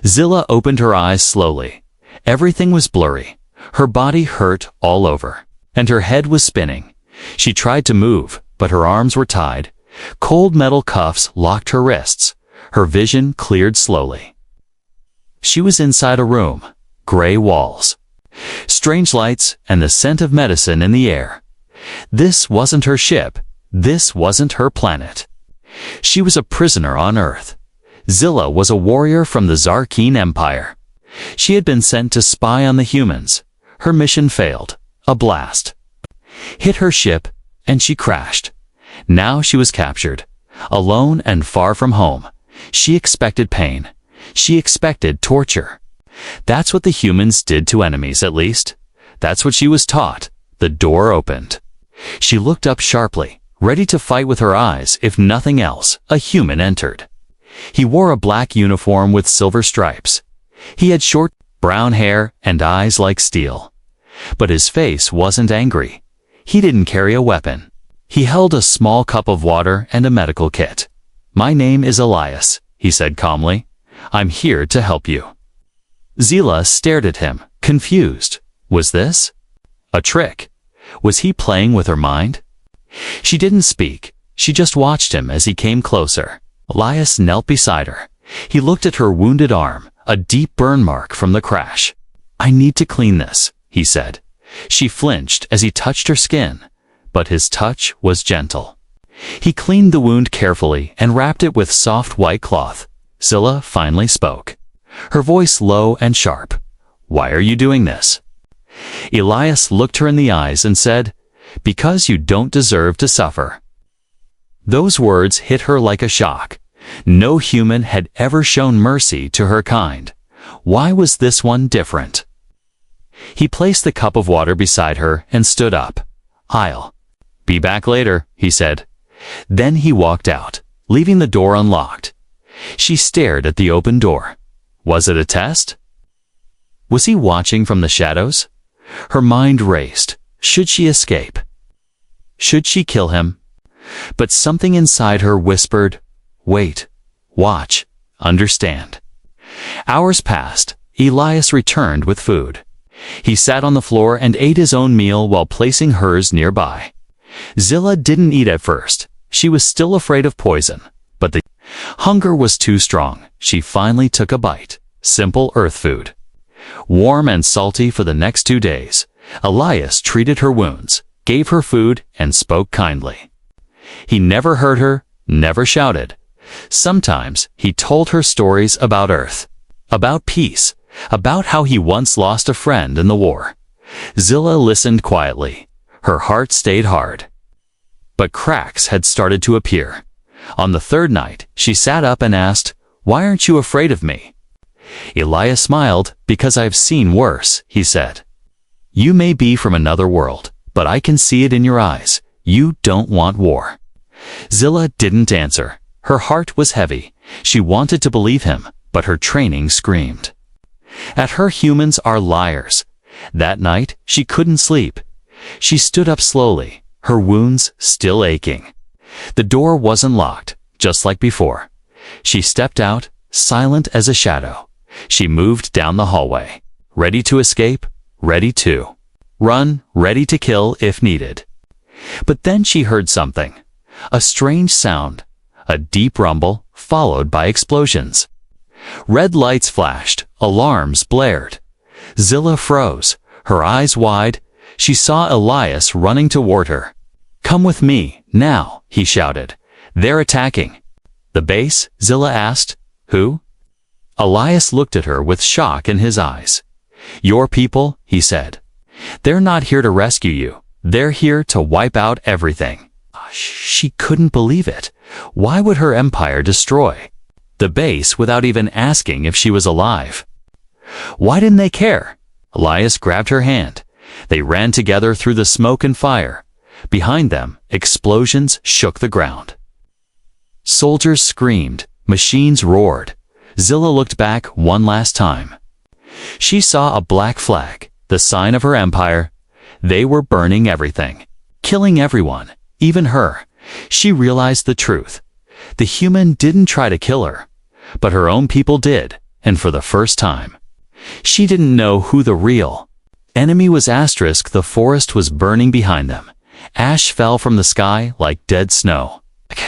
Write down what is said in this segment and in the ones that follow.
Zilla opened her eyes slowly. Everything was blurry. Her body hurt all over, and her head was spinning. She tried to move, but her arms were tied. Cold metal cuffs locked her wrists. Her vision cleared slowly. She was inside a room, gray walls, strange lights, and the scent of medicine in the air. This wasn't her ship. This wasn't her planet. She was a prisoner on Earth. Zilla was a warrior from the Zarkeen Empire. She had been sent to spy on the humans. Her mission failed. A blast hit her ship, and she crashed. Now she was captured, alone and far from home. She expected pain. She expected torture. That's what the humans did to enemies, at least. That's what she was taught. The door opened. She looked up sharply, ready to fight with her eyes. If nothing else, a human entered. He wore a black uniform with silver stripes. He had short, brown hair and eyes like steel. But his face wasn't angry. He didn't carry a weapon. He held a small cup of water and a medical kit. "My name is Elias," he said calmly. "I'm here to help you." Zilla stared at him, confused. Was this a trick? Was he playing with her mind? She didn't speak. She just watched him as he came closer. Elias knelt beside her. He looked at her wounded arm, a deep burn mark from the crash. "I need to clean this," he said. She flinched as he touched her skin, but his touch was gentle. He cleaned the wound carefully and wrapped it with soft white cloth. Zilla finally spoke, her voice low and sharp. "Why are you doing this?" Elias looked her in the eyes and said, "Because you don't deserve to suffer." Those words hit her like a shock. No human had ever shown mercy to her kind. Why was this one different? He placed the cup of water beside her and stood up. "I'll be back later," he said. Then he walked out, leaving the door unlocked. She stared at the open door. Was it a test? Was he watching from the shadows? Her mind raced. Should she escape? Should she kill him? But something inside her whispered, "Wait, watch, understand." Hours passed. Elias returned with food. He sat on the floor and ate his own meal while placing hers nearby. Zilla didn't eat at first. She was still afraid of poison, but the hunger was too strong. She finally took a bite. Simple earth food. Warm and salty for the next 2 days. Elias treated her wounds, gave her food, and spoke kindly. He never hurt her, never shouted. Sometimes he told her stories about Earth, about peace, about how he once lost a friend in the war. Zilla listened quietly. Her heart stayed hard. But cracks had started to appear. On the third night, she sat up and asked, "Why aren't you afraid of me?" Elias smiled. "Because I've seen worse," he said. "You may be from another world, but I can see it in your eyes. You don't want war." Zilla didn't answer. Her heart was heavy. She wanted to believe him, but her training screamed at her. Humans are liars. That night, she couldn't sleep. She stood up slowly, her wounds still aching. The door wasn't locked, just like before. She stepped out, silent as a shadow. She moved down the hallway, ready to escape, ready to run, ready to kill if needed. But then she heard something. A strange sound, a deep rumble, followed by explosions. Red lights flashed, alarms blared. Zilla froze, her eyes wide. She saw Elias running toward her. "Come with me, now," he shouted. "They're attacking." "The base?" Zilla asked. "Who?" Elias looked at her with shock in his eyes. "Your people," he said. "They're not here to rescue you. They're here to wipe out everything." She couldn't believe it. Why would her empire destroy the base without even asking if she was alive? Why didn't they care? Elias grabbed her hand. They ran together through the smoke and fire. Behind them, explosions shook the ground. Soldiers screamed. Machines roared. Zilla looked back one last time. She saw a black flag, the sign of her empire. They were burning everything, killing everyone, even her. She realized the truth. The human didn't try to kill her, but her own people did, and for the first time. She didn't know who the real enemy was. The forest was burning behind them. Ash fell from the sky like dead snow.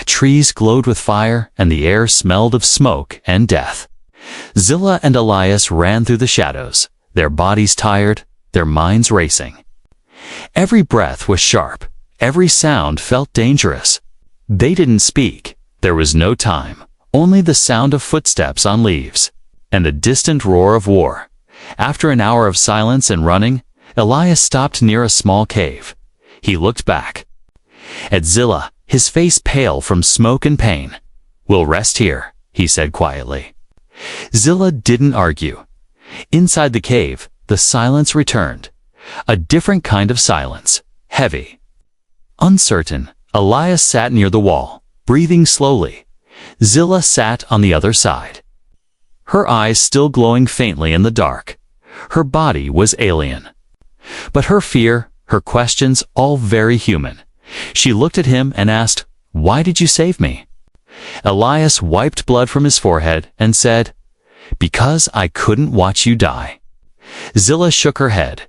Trees glowed with fire, and the air smelled of smoke and death. Zilla and Elias ran through the shadows, their bodies tired, their minds racing. Every breath was sharp. Every sound felt dangerous. They didn't speak. There was no time, only the sound of footsteps on leaves, and the distant roar of war. After an hour of silence and running, Elias stopped near a small cave. He looked back at Zilla, his face pale from smoke and pain. "We'll rest here," he said quietly. Zilla didn't argue. Inside the cave, the silence returned. A different kind of silence, heavy, uncertain. Elias sat near the wall, breathing slowly. Zilla sat on the other side, her eyes still glowing faintly in the dark. Her body was alien, but her fear, her questions, all very human. She looked at him and asked, "Why did you save me?" Elias wiped blood from his forehead and said, "Because I couldn't watch you die." Zilla shook her head.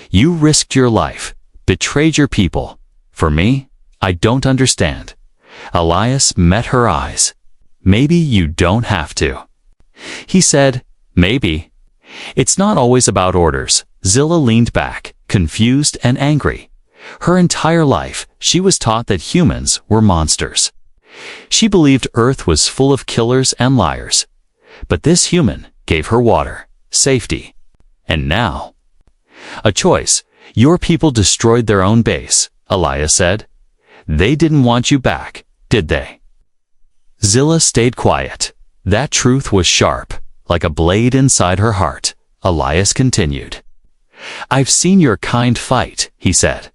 "You risked your life, betrayed your people. For me, I don't understand." Elias met her eyes. "Maybe you don't have to." He said, "Maybe. It's not always about orders." Zilla leaned back, confused and angry. Her entire life, she was taught that humans were monsters. She believed Earth was full of killers and liars. But this human gave her water, safety, and now a choice. "Your people destroyed their own base," Elias said. "They didn't want you back, did they?" Zilla stayed quiet. That truth was sharp, like a blade inside her heart. Elias continued. "I've seen your kind fight," he said.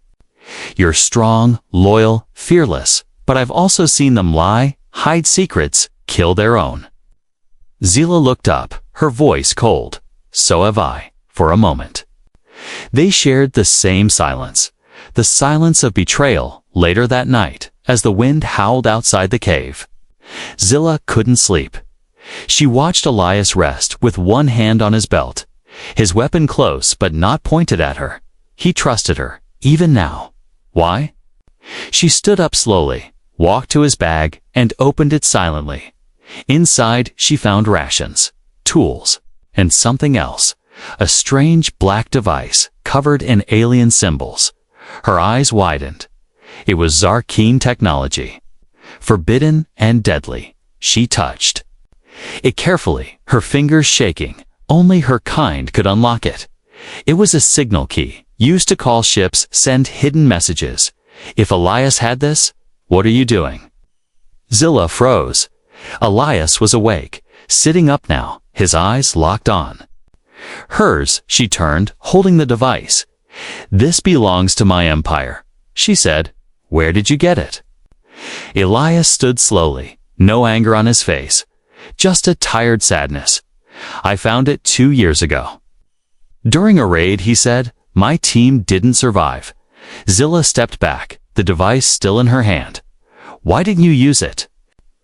"You're strong, loyal, fearless, but I've also seen them lie, hide secrets, kill their own." Zilla looked up, her voice cold. "So have I," for a moment. They shared the same silence, the silence of betrayal. Later that night, as the wind howled outside the cave, Zilla couldn't sleep. She watched Elias rest with one hand on his belt, his weapon close but not pointed at her. He trusted her, even now. Why? She stood up slowly, walked to his bag, and opened it silently. Inside, she found rations, tools, and something else, a strange black device covered in alien symbols. Her eyes widened. It was Zarkeen technology. Forbidden and deadly. She touched it carefully, her fingers shaking. Only her kind could unlock it. It was a signal key, used to call ships, send hidden messages. If Elias had this, "What are you doing?" Zilla froze. Elias was awake, sitting up now, his eyes locked on hers. She turned, holding the device. "This belongs to my empire," she said. "Where did you get it?" Elias stood slowly, no anger on his face, just a tired sadness. "I found it 2 years ago. During a raid," he said. "My team didn't survive." Zilla stepped back, the device still in her hand. "Why didn't you use it?"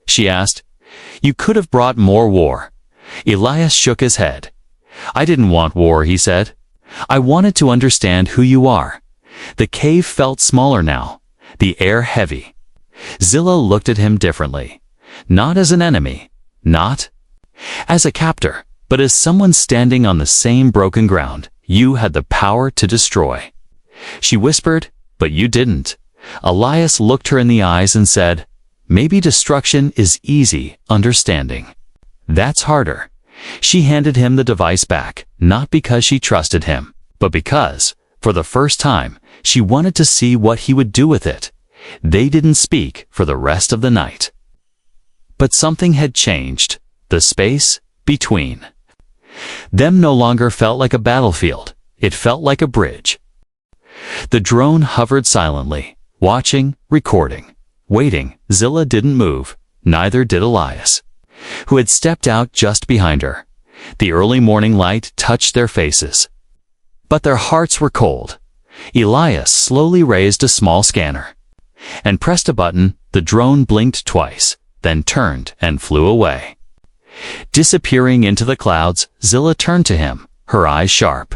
she asked. "You could have brought more war." Elias shook his head. "I didn't want war," he said. "I wanted to understand who you are." The cave felt smaller now, the air heavy. Zilla looked at him differently. Not as an enemy, not as a captor, but as someone standing on the same broken ground. "You had the power to destroy," she whispered, "but you didn't." Elias looked her in the eyes and said, "Maybe destruction is easy, understanding, that's harder." She handed him the device back, not because she trusted him, but because, for the first time, she wanted to see what he would do with it. They didn't speak for the rest of the night. But something had changed. The space between them no longer felt like a battlefield. It felt like a bridge. The drone hovered silently, watching, recording, waiting. Zilla didn't move, neither did Elias, who had stepped out just behind her. The early morning light touched their faces, but their hearts were cold. Elias slowly raised a small scanner and pressed a button. The drone blinked twice, then turned and flew away. Disappearing into the clouds, Zilla turned to him, her eyes sharp.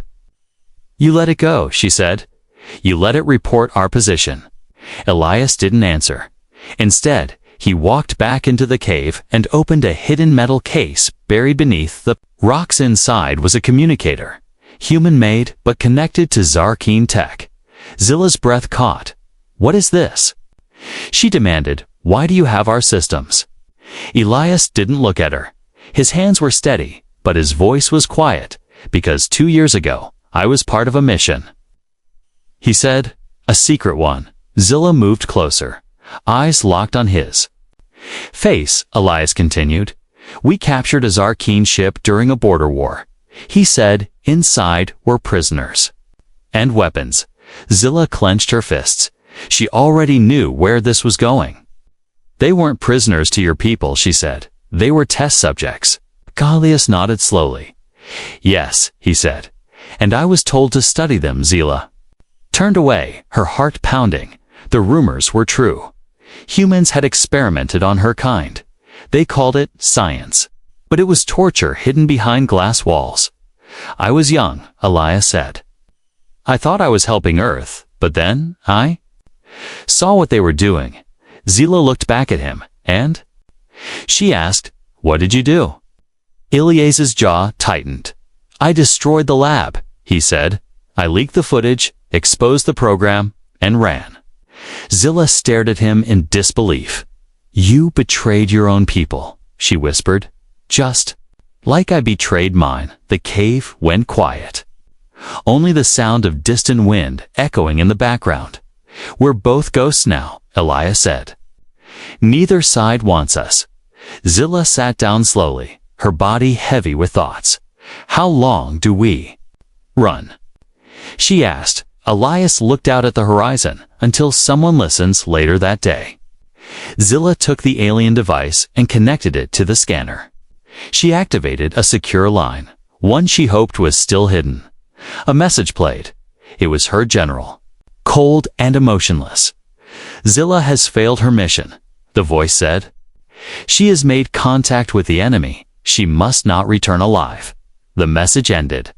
"You let it go," she said. "You let it report our position." Elias didn't answer. Instead, he walked back into the cave and opened a hidden metal case buried beneath the rocks. Inside was a communicator, human-made but connected to Zarkeen tech. Zilla's breath caught. "What is this?" She demanded. "Why do you have our systems?" Elias didn't look at her. His hands were steady, but his voice was quiet. "Because 2 years ago, I was part of a mission," he said. "A secret one." Zilla moved closer, eyes locked on his face. Elias continued. "We captured a Zarkeen ship during a border war." He said. "Inside were prisoners and weapons." Zilla clenched her fists. She already knew where this was going. "They weren't prisoners to your people," she said. "They were test subjects." Elias nodded slowly. "Yes," he said. "And I was told to study them." Zilla turned away, her heart pounding. The rumors were true. Humans had experimented on her kind. They called it science. But it was torture hidden behind glass walls. "I was young," Elias said. "I thought I was helping Earth, but then I saw what they were doing." Zilla looked back at him, and she asked, "What did you do?" Elias's jaw tightened. "I destroyed the lab," he said. "I leaked the footage, exposed the program, and ran." Zilla stared at him in disbelief. "You betrayed your own people," she whispered. "Just like I betrayed mine." The cave went quiet. Only the sound of distant wind echoing in the background. "We're both ghosts now," Elias said. "Neither side wants us." Zilla sat down slowly, her body heavy with thoughts. "How long do we run?" she asked. Elias looked out at the horizon. "Until someone listens." Later that day, Zilla took the alien device and connected it to the scanner. She activated a secure line, one she hoped was still hidden. A message played. It was her general, cold and emotionless. "Zilla has failed her mission," the voice said. "She has made contact with the enemy. She must not return alive." The message ended.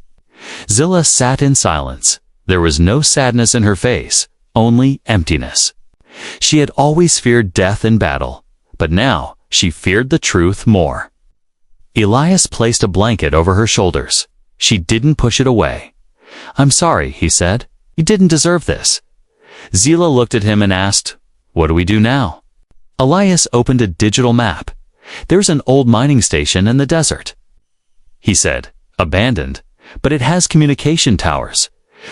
Zilla sat in silence. There was no sadness in her face, only emptiness. She had always feared death in battle, but now she feared the truth more. Elias placed a blanket over her shoulders. She didn't push it away. "I'm sorry," he said. "You didn't deserve this." Zilla looked at him and asked, "What do we do now?" Elias opened a digital map. "There's an old mining station in the desert," he said. "Abandoned, but it has communication towers.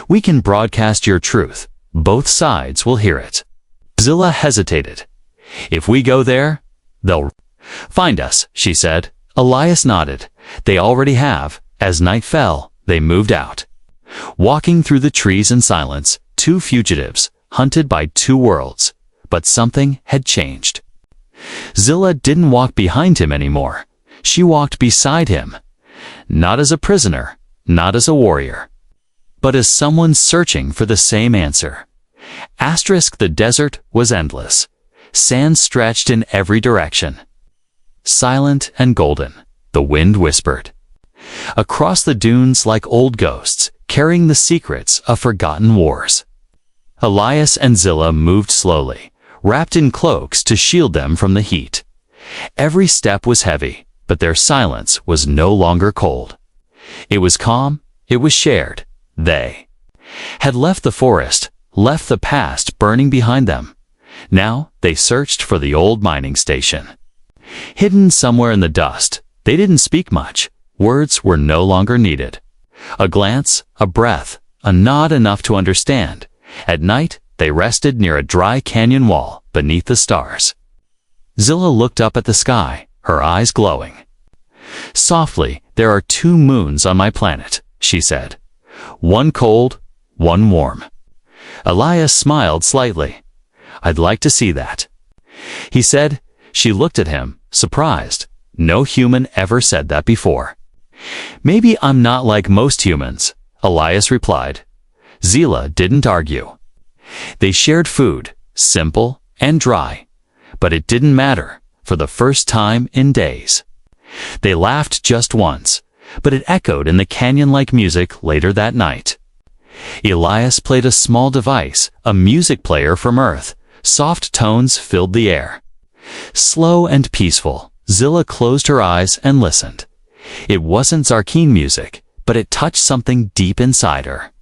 We can broadcast your truth. Both sides will hear it." Zilla hesitated. "If we go there, they'll find us," she said. Elias nodded. "They already have." As night fell, they moved out. Walking through the trees in silence, two fugitives, hunted by two worlds. But something had changed. Zilla didn't walk behind him anymore. She walked beside him. Not as a prisoner, not as a warrior, but as someone searching for the same answer. The desert was endless. Sand stretched in every direction. Silent and golden, the wind whispered. Across the dunes like old ghosts, carrying the secrets of forgotten wars. Elias and Zilla moved slowly, wrapped in cloaks to shield them from the heat. Every step was heavy, but their silence was no longer cold. It was calm, it was shared. They had left the forest, left the past burning behind them. Now they searched for the old mining station. Hidden somewhere in the dust, they didn't speak much. Words were no longer needed. A glance, a breath, a nod enough to understand. At night, they rested near a dry canyon wall beneath the stars. Zilla looked up at the sky, her eyes glowing. "Softly, there are 2 moons on my planet," she said. "One cold, one warm." Elias smiled slightly. "I'd like to see that," he said. She looked at him, surprised. No human ever said that before. "Maybe I'm not like most humans," Elias replied. Zilla didn't argue. They shared food, simple and dry. But it didn't matter, for the first time in days. They laughed just once, but it echoed in the canyon-like music later that night. Elias played a small device, a music player from Earth. Soft tones filled the air. Slow and peaceful, Zilla closed her eyes and listened. It wasn't Zarkeen music, but it touched something deep inside her.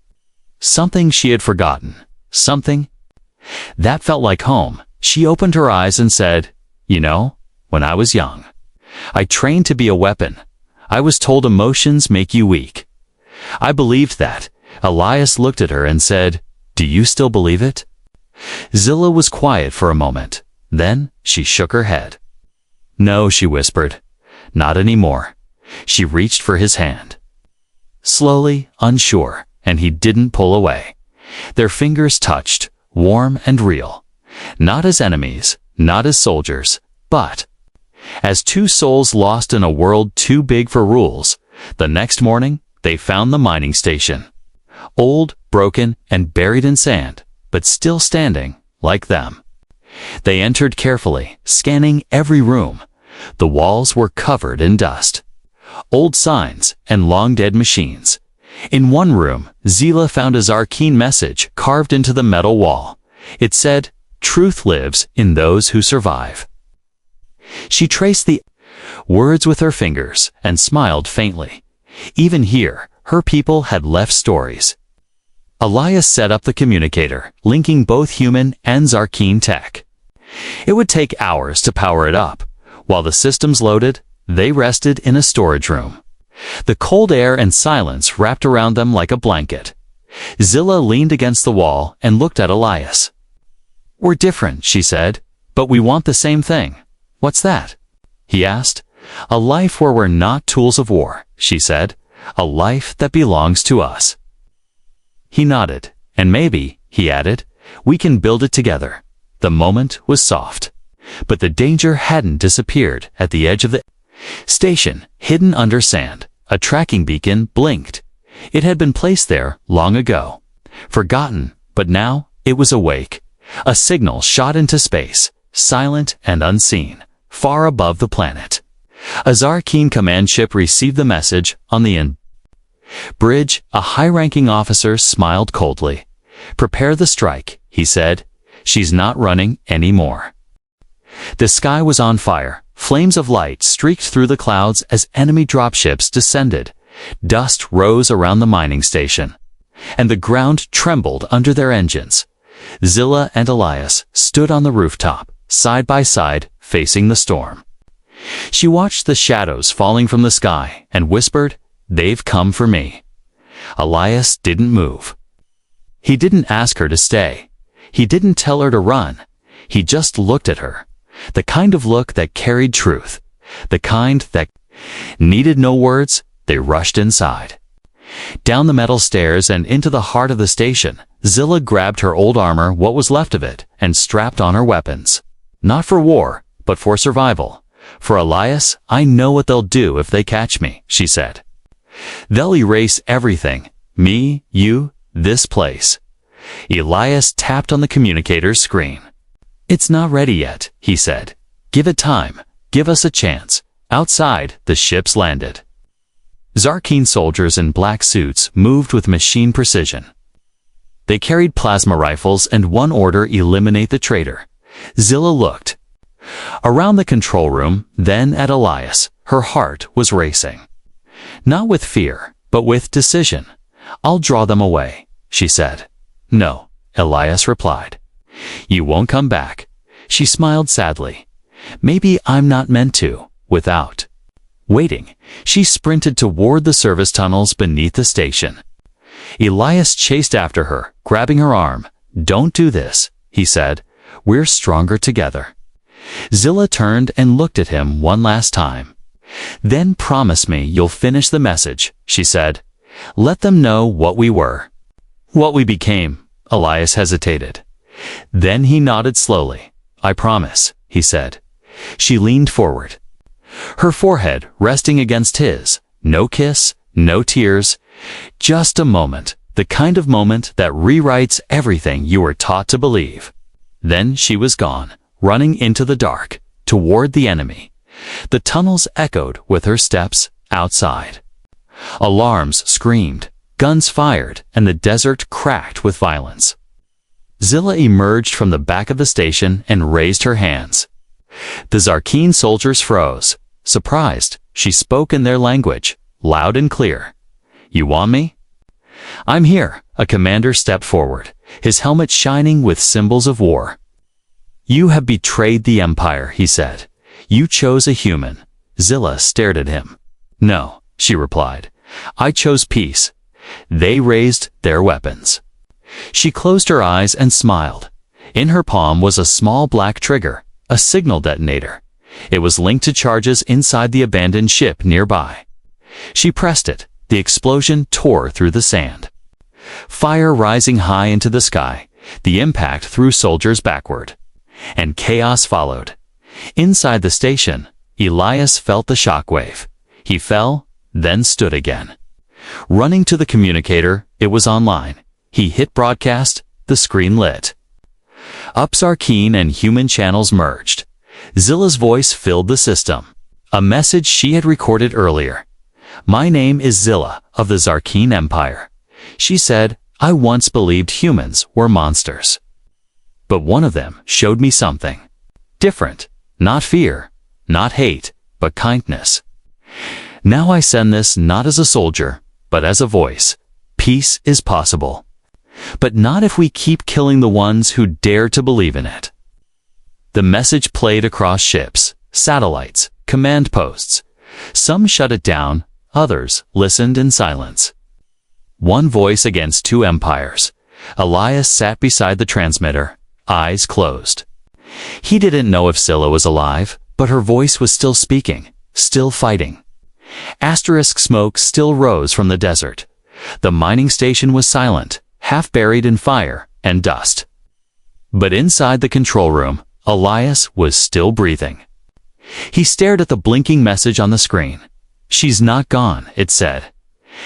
Something she had forgotten. Something that felt like home. She opened her eyes and said, "You know, when I was young, I trained to be a weapon. I was told emotions make you weak. I believed that." Elias looked at her and said, "Do you still believe it?" Zilla was quiet for a moment. Then she shook her head. "No," she whispered. "Not anymore." She reached for his hand. Slowly, unsure, and he didn't pull away. Their fingers touched, warm and real. Not as enemies, not as soldiers, but as two souls lost in a world too big for rules. The next morning, they found the mining station. Old, broken, and buried in sand, but still standing, like them. They entered carefully, scanning every room. The walls were covered in dust. Old signs and long-dead machines. In one room, Zilla found a Zarkeen message carved into the metal wall. It said, "Truth lives in those who survive." She traced the words with her fingers and smiled faintly. Even here, her people had left stories. Elias set up the communicator, linking both human and Zarkeen tech. It would take hours to power it up. While the systems loaded, they rested in a storage room. The cold air and silence wrapped around them like a blanket. Zilla leaned against the wall and looked at Elias. "We're different," she said, "but we want the same thing." "What's that?" he asked. "A life where we're not tools of war," she said. "A life that belongs to us." He nodded. "And maybe," he added, "we can build it together." The moment was soft. But the danger hadn't disappeared. At the edge of the station, hidden under sand, a tracking beacon blinked. It had been placed there long ago. Forgotten, but now it was awake. A signal shot into space, silent and unseen, far above the planet. A Zarkeen command ship received the message on the bridge. A high-ranking officer smiled coldly. "Prepare the strike," he said. "She's not running anymore." The sky was on fire. Flames of light streaked through the clouds as enemy dropships descended. Dust rose around the mining station, and the ground trembled under their engines. Zilla and Elias stood on the rooftop, side by side, facing the storm. She watched the shadows falling from the sky and whispered, "They've come for me." Elias didn't move. He didn't ask her to stay. He didn't tell her to run. He just looked at her. The kind of look that carried truth. The kind that needed no words. They rushed inside. Down the metal stairs and into the heart of the station, Zilla grabbed her old armor, what was left of it, and strapped on her weapons. Not for war, but for survival. "For Elias, I know what they'll do if they catch me," she said. "They'll erase everything. Me, you, this place." Elias tapped on the communicator's screen. "It's not ready yet," he said. "Give it time. Give us a chance." Outside, the ships landed. Zarkeen soldiers in black suits moved with machine precision. They carried plasma rifles and one order: eliminate the traitor. Zilla looked around the control room, then at Elias. Her heart was racing. Not with fear, but with decision. "I'll draw them away," she said. "No," Elias replied. "You won't come back." She smiled sadly. "Maybe I'm not meant to." Without waiting, she sprinted toward the service tunnels beneath the station. Elias chased after her, grabbing her arm. "Don't do this," he said. "We're stronger together." Zilla turned and looked at him one last time. "Then promise me you'll finish the message," she said. "Let them know what we were." "What we became," Elias hesitated. Then he nodded slowly. "I promise," he said. She leaned forward, her forehead resting against his. No kiss, no tears, just a moment, the kind of moment that rewrites everything you were taught to believe. Then she was gone, running into the dark, toward the enemy. The tunnels echoed with her steps outside. Alarms screamed, guns fired, and the desert cracked with violence. Zilla emerged from the back of the station and raised her hands. The Zarkeen soldiers froze. Surprised, she spoke in their language, loud and clear. "You want me?" "I'm here," a commander stepped forward, his helmet shining with symbols of war. "You have betrayed the Empire," he said. "You chose a human." Zilla stared at him. "No," she replied. "I chose peace." They raised their weapons. She closed her eyes and smiled. In her palm was a small black trigger, a signal detonator. It was linked to charges inside the abandoned ship nearby. She pressed it. The explosion tore through the sand. Fire rising high into the sky, the impact threw soldiers backward. And chaos followed. Inside the station, Elias felt the shockwave. He fell, then stood again. Running to the communicator, it was online. He hit broadcast, the screen lit. Up Zarkeen and human channels merged. Zilla's voice filled the system. A message she had recorded earlier. "My name is Zilla of the Zarkeen Empire." She said, "I once believed humans were monsters. But one of them showed me something. Different. Not fear, not hate, but kindness. Now I send this not as a soldier, but as a voice. Peace is possible. But not if we keep killing the ones who dare to believe in it." The message played across ships, satellites, command posts. Some shut it down, others listened in silence. One voice against two empires. Elias sat beside the transmitter, eyes closed. He didn't know if Zilla was alive, but her voice was still speaking, still fighting. Asterisk smoke still rose from the desert. The mining station was silent, half buried in fire and dust. But inside the control room, Elias was still breathing. He stared at the blinking message on the screen. "She's not gone," it said.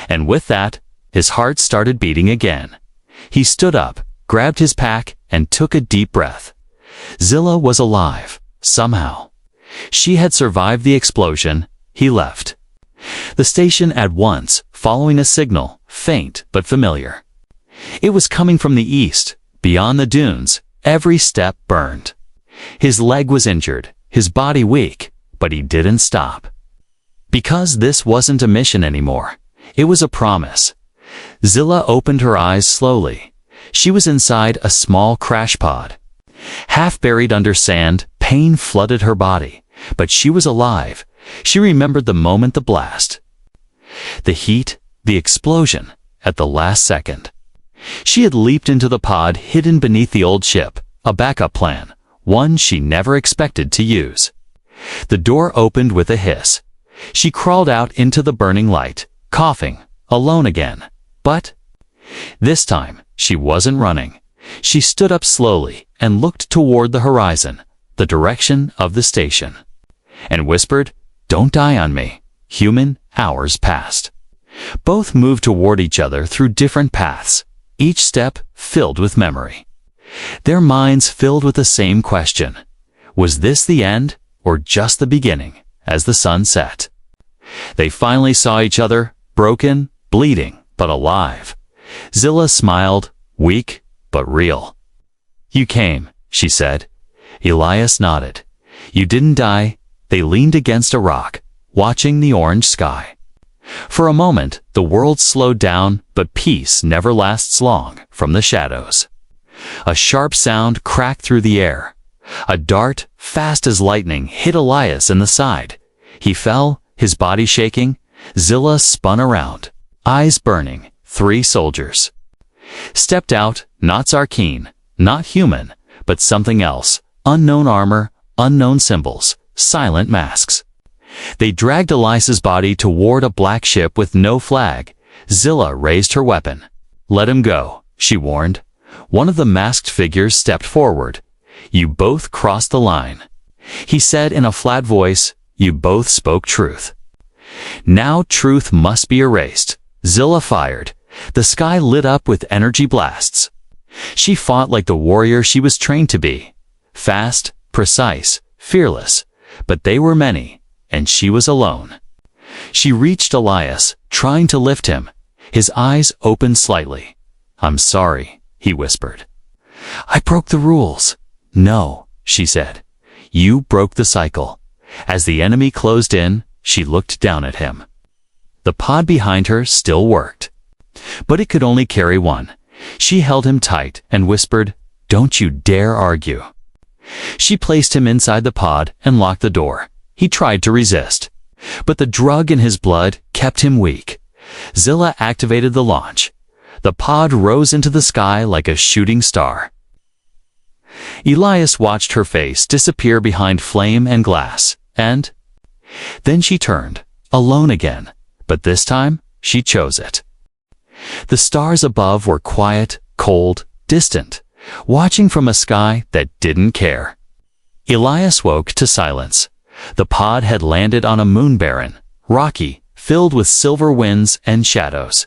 And with that, his heart started beating again. He stood up, grabbed his pack, and took a deep breath. Zilla was alive, somehow. She had survived the explosion. He left the station at once, following a signal, faint but familiar. It was coming from the east, beyond the dunes. Every step burned. His leg was injured, his body weak, but he didn't stop. Because this wasn't a mission anymore. It was a promise. Zilla opened her eyes slowly. She was inside a small crash pod. Half buried under sand, pain flooded her body. But she was alive. She remembered the moment, the blast. The heat, the explosion, at the last second. She had leaped into the pod hidden beneath the old ship, a backup plan, one she never expected to use. The door opened with a hiss. She crawled out into the burning light, coughing, alone again. But this time, she wasn't running. She stood up slowly and looked toward the horizon, the direction of the station, and whispered, "Don't die on me." Human hours passed. Both moved toward each other through different paths, each step filled with memory. Their minds filled with the same question. Was this the end, or just the beginning, as the sun set? They finally saw each other, broken, bleeding, but alive. Zilla smiled, weak, but real. "You came," she said. Elias nodded. "You didn't die." They leaned against a rock, watching the orange sky. For a moment, the world slowed down, but peace never lasts long. From the shadows, a sharp sound cracked through the air. A dart, fast as lightning, hit Elias in the side. He fell, his body shaking. Zilla spun around, eyes burning. 3 soldiers stepped out, not Zarkeen, not human, but something else. Unknown armor, unknown symbols, silent masks. They dragged Elias's body toward a black ship with no flag. Zilla raised her weapon. "Let him go," she warned. One of the masked figures stepped forward. "You both crossed the line," he said in a flat voice. "You both spoke truth. Now truth must be erased." Zilla fired. The sky lit up with energy blasts. She fought like the warrior she was trained to be. Fast, precise, fearless. but they were many, and she was alone. She reached Elias, trying to lift him. His eyes opened slightly. "I'm sorry," he whispered. "I broke the rules." "No," she said. "You broke the cycle." As the enemy closed in, she looked down at him. The pod behind her still worked, but it could only carry one. She held him tight and whispered, "Don't you dare argue." She placed him inside the pod and locked the door. He tried to resist, but the drug in his blood kept him weak. Zilla activated the launch. The pod rose into the sky like a shooting star. Elias watched her face disappear behind flame and glass, and then she turned, alone again, but this time she chose it. The stars above were quiet, cold, distant, watching from a sky that didn't care. Elias woke to silence. The pod had landed on a moon barren, rocky, filled with silver winds and shadows.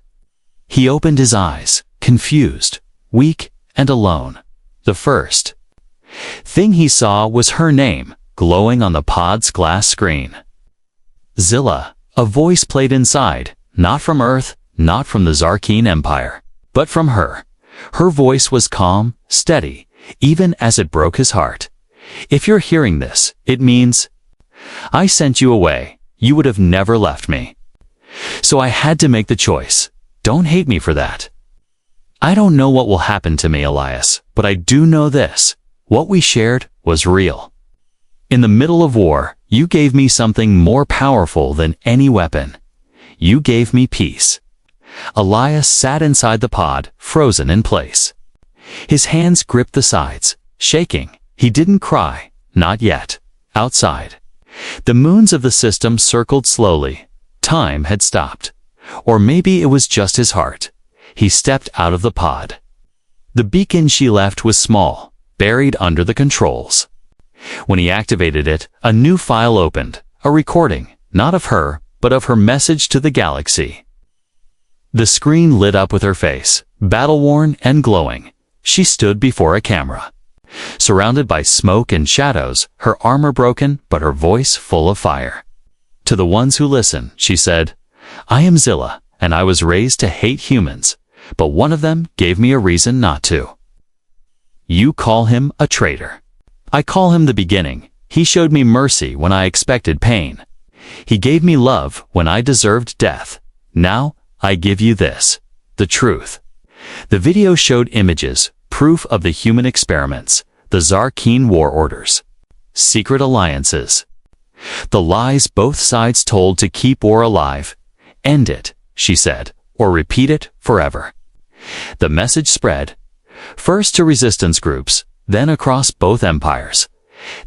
He opened his eyes, confused, weak, and alone. The first thing he saw was her name, glowing on the pod's glass screen. Zilla. A voice played inside, not from Earth, not from the Zarkeen Empire, but from her. Her voice was calm, steady, even as it broke his heart. "If you're hearing this, it means I sent you away. You would have never left me. So I had to make the choice. Don't hate me for that. I don't know what will happen to me, Elias, but I do know this. What we shared was real. In the middle of war, you gave me something more powerful than any weapon. You gave me peace." Elias sat inside the pod, frozen in place. His hands gripped the sides, shaking. He didn't cry, not yet. Outside, the moons of the system circled slowly. Time had stopped. Or maybe it was just his heart. He stepped out of the pod. The beacon she left was small, buried under the controls. When he activated it, a new file opened, a recording, not of her, but of her message to the galaxy. The screen lit up with her face, battle-worn and glowing. She stood before a camera. Surrounded by smoke and shadows, her armor broken, but her voice full of fire. To the ones who listen, she said, "I am Zilla, and I was raised to hate humans, but one of them gave me a reason not to. You call him a traitor. I call him the beginning. He showed me mercy when I expected pain. He gave me love when I deserved death. Now, I give you this, the truth." The video showed images, proof of the human experiments, the Zarkeen war orders, secret alliances, the lies both sides told to keep war alive. "End it," she said, "or repeat it forever." The message spread, first to resistance groups, then across both empires.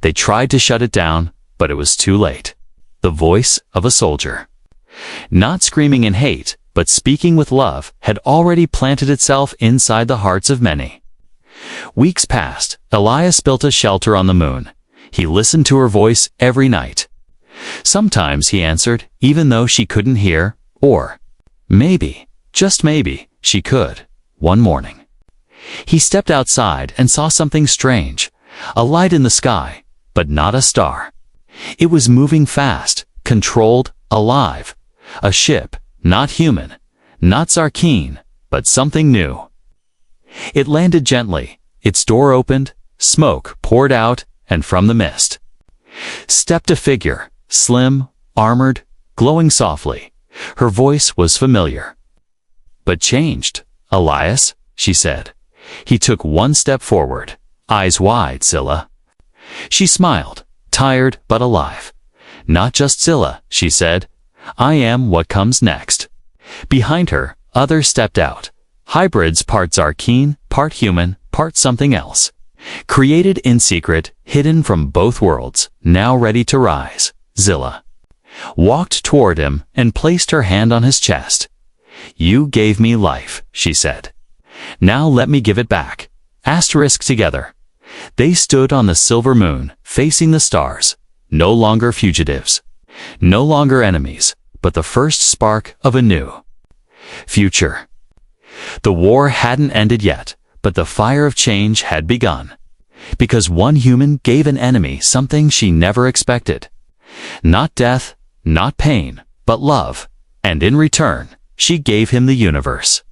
They tried to shut it down, but it was too late. The voice of a soldier, not screaming in hate, but speaking with love, had already planted itself inside the hearts of many. Weeks passed. Elias built a shelter on the moon. He listened to her voice every night. Sometimes he answered, even though she couldn't hear, or maybe, just maybe, she could. One morning, he stepped outside and saw something strange, a light in the sky, but not a star. It was moving fast, controlled, alive. A ship, not human, not Zarkeen, but something new. It landed gently, its door opened, smoke poured out, and from the mist stepped a figure, slim, armored, glowing softly. Her voice was familiar, but changed. "Elias," she said. He took one step forward, eyes wide. "Zilla." She smiled, tired but alive. "Not just Zilla," she said. "I am what comes next." Behind her, others stepped out. Hybrids, part Zarkeen, part human, part something else. Created in secret, hidden from both worlds, now ready to rise. Zilla walked toward him and placed her hand on his chest. "You gave me life," she said. "Now let me give it back." Asterisk together. They stood on the silver moon, facing the stars. No longer fugitives. No longer enemies, but the first spark of a new future. The war hadn't ended yet, but the fire of change had begun. because one human gave an enemy something she never expected. Not death, not pain, but love. And in return, she gave him the universe.